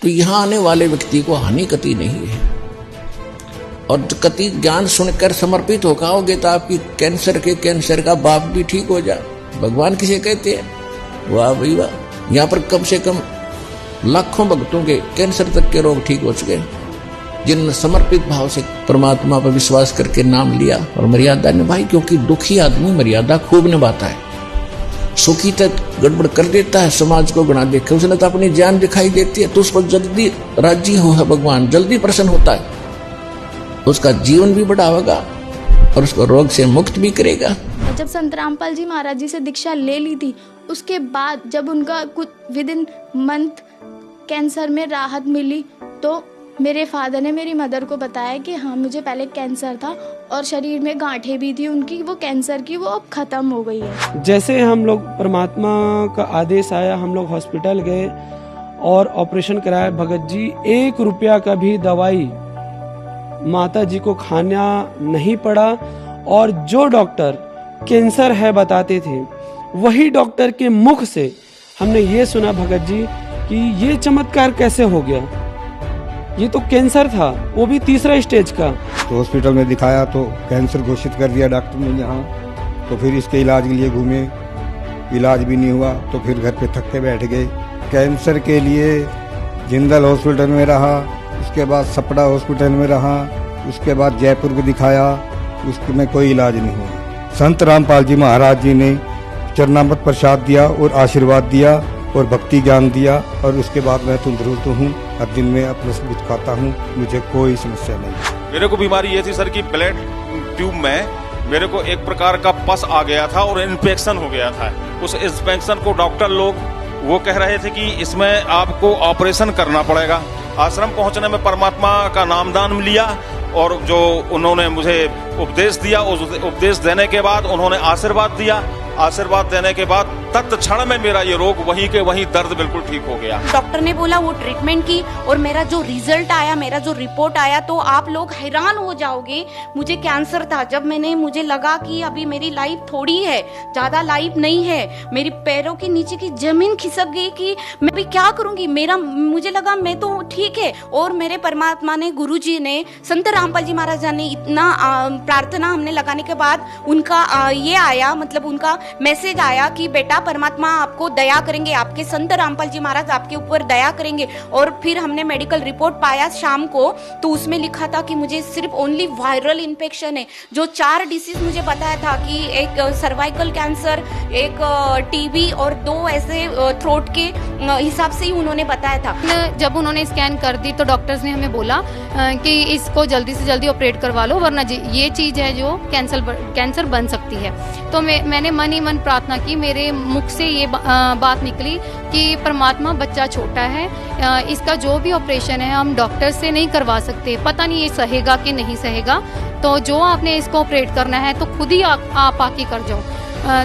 तो यहाँ आने वाले व्यक्ति को हानि कति नहीं है। और कति ज्ञान सुनकर समर्पित हो आओगे तो आपकी कैंसर का बाप भी ठीक हो जाए। भगवान किसे कहते हैं? वाह भाई वाह। यहाँ पर कम से कम लाखों भक्तों के कैंसर तक के रोग ठीक हो चुके, जिन समर्पित भाव से परमात्मा पर विश्वास करके नाम लिया और मर्यादा निभाई। क्योंकि दुखी आदमी मर्यादा खूब निभाता है, सुखी तक गड़बड़ कर देता है, समाज को बना देखे। उसने तो अपनी जान दिखाई देती है तो उसको जल्दी राजी हो है भगवान, जल्दी प्रसन्न होता है, उसका जीवन भी बड़ा होगा और उसको रोग से मुक्त भी करेगा। जब संत रामपाल जी महाराज जी से दीक्षा ले ली थी, उसके बाद जब उनका कुछ विद इन मंथ कैंसर में राहत मिली, तो मेरे फादर ने मेरी मदर को बताया कि हाँ मुझे पहले कैंसर था और शरीर में गांठें भी थी उनकी, वो कैंसर की, वो अब खत्म हो गई है। जैसे हम लोग परमात्मा का आदेश आया, हम लोग हॉस्पिटल गए और ऑपरेशन कराया। भगत जी 1 रुपया का भी दवाई माता जी को खाना नहीं पड़ा। और जो डॉक्टर कैंसर है बताते थे, वही डॉक्टर के मुख से हमने ये सुना भगत जी कि ये चमत्कार कैसे हो गया, ये तो कैंसर था, वो भी 3रा स्टेज का। तो हॉस्पिटल में दिखाया तो कैंसर घोषित कर दिया डॉक्टर ने यहाँ। तो फिर इसके इलाज के लिए घूमे, इलाज भी नहीं हुआ तो फिर घर पे थक के बैठ गए। कैंसर के लिए जिंदल हॉस्पिटल में रहा, उसके बाद सपड़ा हॉस्पिटल में रहा, उसके बाद जयपुर को दिखाया, उसमें कोई इलाज नहीं हुआ। संत रामपाल जी महाराज जी ने चरणामृत प्रसाद दिया और आशीर्वाद दिया और भक्ति ज्ञान दिया और उसके बाद मैं तंदुरुस्त हूँ। हर दिन में अपना सब कुछ खाता हूँ, मुझे कोई समस्या नहीं। मेरे को बीमारी ये थी सर कि ब्लड ट्यूब में मेरे को एक प्रकार का पस आ गया था और इन्फेक्शन हो गया था। उस इन्फेक्शन को डॉक्टर लोग वो कह रहे थे कि इसमें आपको ऑपरेशन करना पड़ेगा। आश्रम पहुंचने में परमात्मा का नामदान लिया और जो उन्होंने मुझे उपदेश दिया, उस उपदेश देने के बाद उन्होंने आशीर्वाद दिया। आशीर्वाद देने के बाद तत्क्षण में मेरा ये रोग वहीं के वहीं दर्द बिल्कुल ठीक हो गया। डॉक्टर ने बोला वो ट्रीटमेंट की और मेरा जो रिजल्ट आया, मेरा जो रिपोर्ट आया, तो आप लोग हैरान हो जाओगे। मुझे कैंसर था। जब मुझे लगा कि अभी मेरी लाइफ थोड़ी है, ज्यादा लाइफ नहीं है, मेरी पैरों के नीचे की जमीन खिसक गई कि मैं भी क्या करूंगी। मुझे लगा मैं तो ठीक है। और मेरे परमात्मा ने, गुरु जी ने, संत रामपाल जी महाराज ने इतना प्रार्थना हमने लगाने के बाद उनका ये आया, मतलब उनका मैसेज आया कि बेटा परमात्मा आपको दया करेंगे, आपके संत रामपाल जी महाराज आपके ऊपर दया करेंगे। और फिर हमने मेडिकल रिपोर्ट पाया शाम को, तो उसमें लिखा था कि मुझे सिर्फ ओनली वायरल इन्फेक्शन है। जो 4 डिसीज मुझे बताया था कि एक सर्वाइकल कैंसर, एक टीबी और 2 ऐसे थ्रोट के हिसाब से ही उन्होंने बताया था। जब उन्होंने स्कैन कर दी तो डॉक्टर्स ने हमें बोला कि इसको जल्दी से जल्दी ऑपरेट करवा लो, वरना ये चीज है जो कैंसर बन सकती है। तो मैंने मन ही मन प्रार्थना की। मेरे मुख से ये बात निकली कि परमात्मा, बच्चा छोटा है, इसका जो भी ऑपरेशन है हम डॉक्टर से नहीं करवा सकते, पता नहीं ये सहेगा कि नहीं सहेगा, तो जो आपने इसको ऑपरेट करना है तो खुद ही आप आके कर जाओ।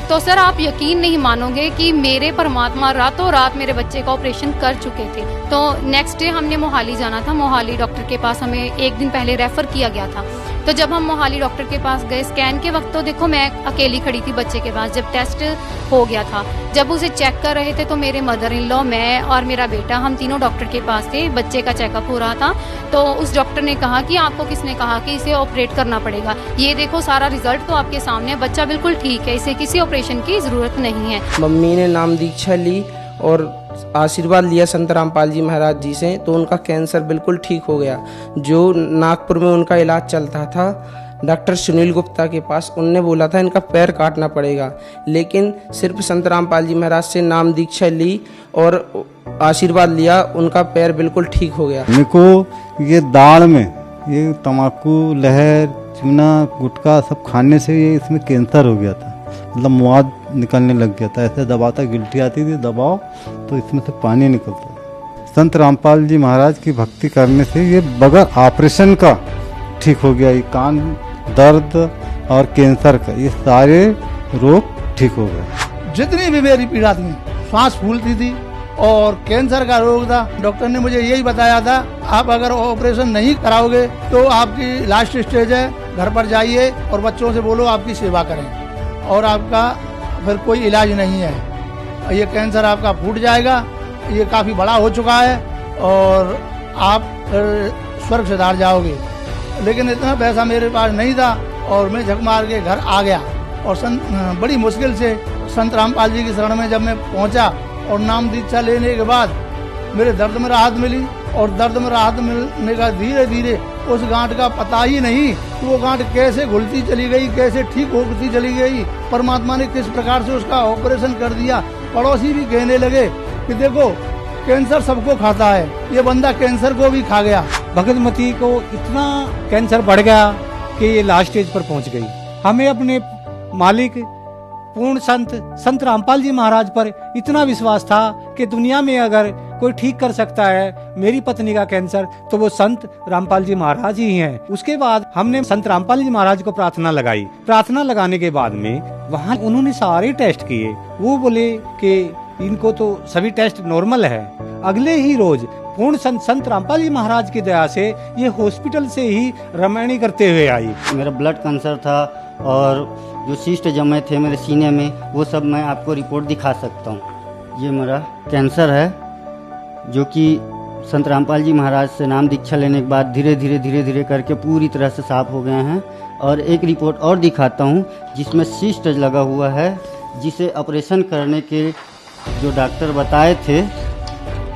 तो सर आप यकीन नहीं मानोगे कि मेरे परमात्मा रातों रात मेरे बच्चे का ऑपरेशन कर चुके थे। तो नेक्स्ट डे हमने मोहाली जाना था। मोहाली डॉक्टर के पास हमें 1 दिन पहले रेफर किया गया था। तो जब हम मोहाली डॉक्टर के पास गए, स्कैन के वक्त तो देखो मैं अकेली खड़ी थी बच्चे के पास। जब टेस्ट हो गया था, जब उसे चेक कर रहे थे, तो मेरे मदर इन लॉ, मैं और मेरा बेटा, हम तीनों डॉक्टर के पास थे। बच्चे का चेकअप हो रहा था। तो उस डॉक्टर ने कहा कि आपको किसने कहा कि इसे ऑपरेट करना पड़ेगा? ये देखो सारा रिजल्ट तो आपके सामने, बच्चा बिल्कुल ठीक है, इसे किसी ऑपरेशन की जरूरत नहीं है। मम्मी ने नाम दीक्षा ली और आशीर्वाद लिया संत रामपाल जी महाराज जी से, तो उनका कैंसर बिल्कुल ठीक हो गया। जो नागपुर में उनका इलाज चलता था डॉक्टर सुनील गुप्ता के पास, उनने बोला था इनका पैर काटना पड़ेगा, लेकिन सिर्फ संत रामपाल जी महाराज से नाम दीक्षा ली और आशीर्वाद लिया, उनका पैर बिल्कुल ठीक हो गया। मेरे को ये दाढ़ में ये तम्बाकू, लहर, चूना, गुटखा सब खाने से ये इसमें कैंसर हो गया था, मतलब मुआद निकलने लग गया था। ऐसे दबाता, गिल्टी आती थी, दबाओ तो इसमें से पानी निकलता। संत रामपाल जी महाराज की भक्ति करने से ये बगैर ऑपरेशन का ठीक हो गया। ये कान दर्द और कैंसर का, ये सारे रोग ठीक हो गए। जितनी भी मेरी पीड़ा थी, सांस फूलती थी और कैंसर का रोग था, डॉक्टर ने मुझे यही बताया था आप अगर ऑपरेशन नहीं कराओगे तो आपकी लास्ट स्टेज है, घर पर जाइए और बच्चों से बोलो आपकी सेवा करें और आपका फिर कोई इलाज नहीं है, ये कैंसर आपका फूट जाएगा, ये काफी बड़ा हो चुका है और आप स्वर्ग सिधार जाओगे। लेकिन इतना पैसा मेरे पास नहीं था और मैं झक मार के घर आ गया। और बड़ी मुश्किल से संत रामपाल जी की शरण में जब मैं पहुंचा और नाम दीक्षा लेने के बाद मेरे दर्द में राहत मिली। और दर्द में राहत मिलने का धीरे धीरे उस गांठ का पता ही नहीं कि वो गांठ कैसे घुलती चली गई, कैसे ठीक होती चली गई। परमात्मा ने किस प्रकार से उसका ऑपरेशन कर दिया। पड़ोसी भी कहने लगे कि देखो कैंसर सबको खाता है, ये बंदा कैंसर को भी खा गया। भगतमती को इतना कैंसर बढ़ गया कि ये लास्ट स्टेज पर पहुंच गई। हमें अपने मालिक पूर्ण संत रामपाल जी महाराज पर इतना विश्वास था कि दुनिया में अगर कोई ठीक कर सकता है मेरी पत्नी का कैंसर तो वो संत रामपाल जी महाराज ही हैं। उसके बाद हमने संत रामपाल जी महाराज को प्रार्थना लगाई। प्रार्थना लगाने के बाद में वहाँ उन्होंने सारे टेस्ट किए। वो बोले कि इनको तो सभी टेस्ट नॉर्मल है। अगले ही रोज पूर्ण संत रामपाल जी महाराज की दया से ये हॉस्पिटल से ही रमणी करते हुए आई। मेरा ब्लड कैंसर था और जो सिस्ट जमे थे मेरे सीने में वो सब मैं आपको रिपोर्ट दिखा सकता हूँ। ये मेरा कैंसर है जो कि संत रामपाल जी महाराज से नाम दीक्षा लेने के बाद धीरे धीरे करके पूरी तरह से साफ हो गए हैं। और एक रिपोर्ट और दिखाता हूँ जिसमें सिस्ट लगा हुआ है, जिसे ऑपरेशन करने के जो डॉक्टर बताए थे,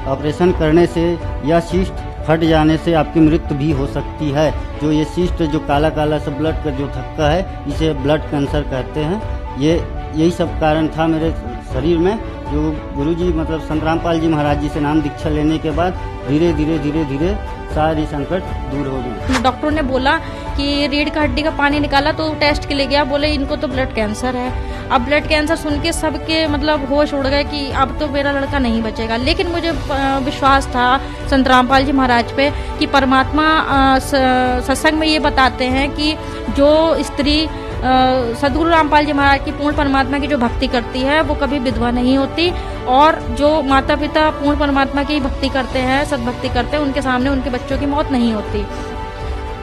ऑपरेशन करने से या सिस्ट फट जाने से आपकी मृत्यु भी हो सकती है। जो ये सिस्ट जो काला काला सा ब्लड का जो थक्का है इसे ब्लड कैंसर कहते हैं। यही सब कारण था मेरे शरीर में। जो गुरुजी मतलब संत रामपाल जी महाराज जी से नाम दीक्षा लेने के बाद धीरे धीरे सारी संकट दूर हो गई। डॉक्टरों ने बोला कि रीढ़ का हड्डी का पानी निकाला तो टेस्ट के लिए गया, बोले इनको तो ब्लड कैंसर है। अब ब्लड कैंसर सुन के सबके मतलब होश उड़ गए कि अब तो मेरा लड़का नहीं बचेगा। लेकिन मुझे विश्वास था संत रामपाल जी महाराज पे कि परमात्मा सत्संग में ये बताते हैं कि जो स्त्री सदगुरु रामपाल जी महाराज की पूर्ण परमात्मा की जो भक्ति करती है वो कभी विधवा नहीं होती। और जो माता पिता पूर्ण परमात्मा की भक्ति करते हैं, सद्भक्ति करते हैं, उनके सामने उनके बच्चों की मौत नहीं होती।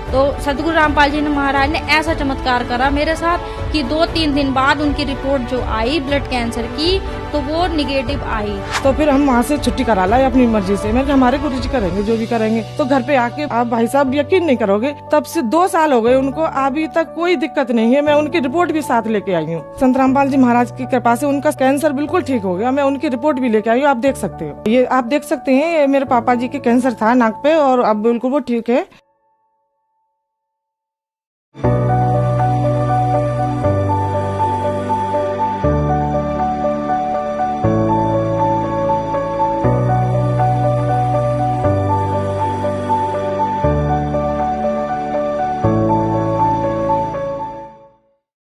तो सदगुरु रामपाल जी महाराज ने ऐसा चमत्कार करा मेरे साथ कि 2-3 दिन बाद उनकी रिपोर्ट जो आई ब्लड कैंसर की तो वो निगेटिव आई। तो फिर हम वहाँ से छुट्टी करा लाई अपनी मर्जी से। मैंने हमारे गुरुजी करेंगे जो भी करेंगे। तो घर पे आके आप भाई साहब यकीन नहीं करोगे, तब से 2 साल हो गए उनको, अभी तक कोई दिक्कत नहीं है। मैं उनकी रिपोर्ट भी साथ लेके आई हूँ। संत रामपाल जी महाराज की कृपा से उनका कैंसर बिल्कुल ठीक हो गया। मैं उनकी रिपोर्ट भी लेके आई हूँ, आप देख सकते हो। ये आप देख सकते हैं, ये मेरे पापा जी के कैंसर था नाक पे और अब बिल्कुल वो ठीक है।